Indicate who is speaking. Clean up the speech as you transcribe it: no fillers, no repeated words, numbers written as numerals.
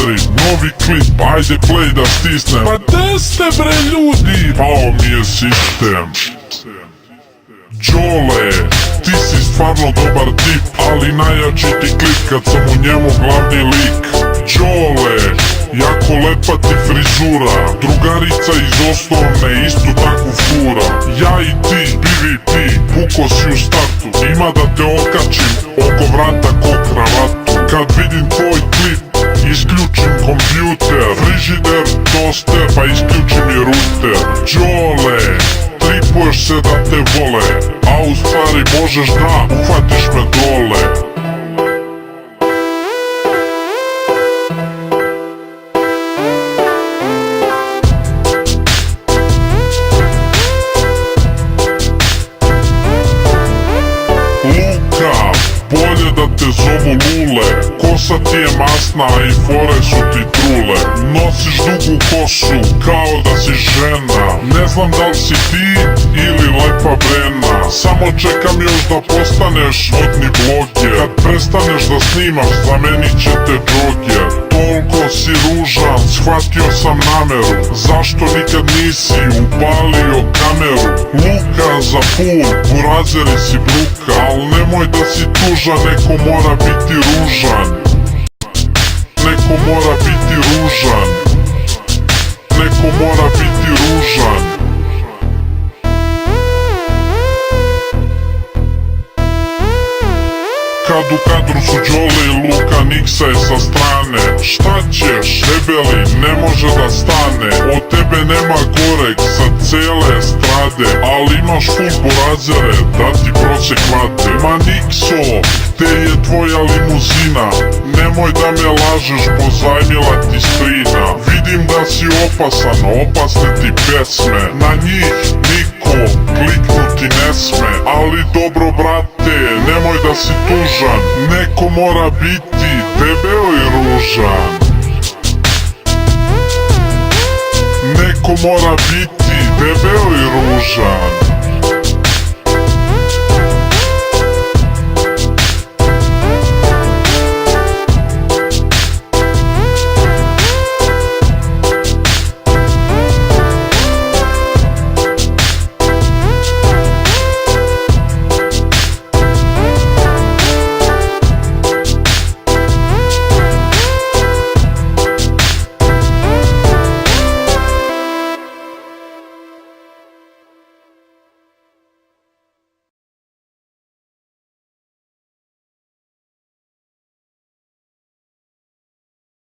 Speaker 1: Madrid, novi klip, ajde play da stisnem. Pa gde ste bre ljudi? Pao mi je sistem. Đole, ti si stvarno dobar tip, ali najjači ti klip kad sam u njemu glavni lik. Đole, jako lepa ti frizura, drugarica iz osnovne istu takvu fura. Ja i ti, PvP, puko si u startu, ima da te okačim oko vrata ko kravatu. Kad vidim tvoj klip, isključim kompjuter, frižider, toster, pa isključim i ruter. Đole, tripuješ se da te vole, a u stvari možeš da uhvatiš me dole. Luka, bolje da te zovu Lule, kosa ti je masna i fore su ti trule. Nosiš dugu kosu kao da si žena, ne znam da li si ti ili lepa Brena. Samo čekam još da postaneš modni bloger, kad prestaneš da snimaš zamenit će te Džoger. Toliko si ružan, shvatio sam nameru, zašto nikad nisi upalio kameru. Luka za pul, burazeri si bruka, al nemoj da si tužan, neko mora biti ružan. Neko mora biti ružan. Neko mora biti ružan. Kad u kadru su Đole i Luka, Niksa je sa strane. Šta ćeš, debeli, ne može da stane. Od tebe nema goreg sa cele estrade, ali imaš full burazere da ti prosjek vate. Ma Nikso, gde je tvoja limuzina? Nemoj da me lažeš, pozajmila ti strina. Vidim da si opasan, opasne ti pesme. Na njih niko kliknuti ne sme. Ali dobro brate, nemoj da si tužan, neko mora biti debeo i ružan. Neko mora biti debeo i ružan.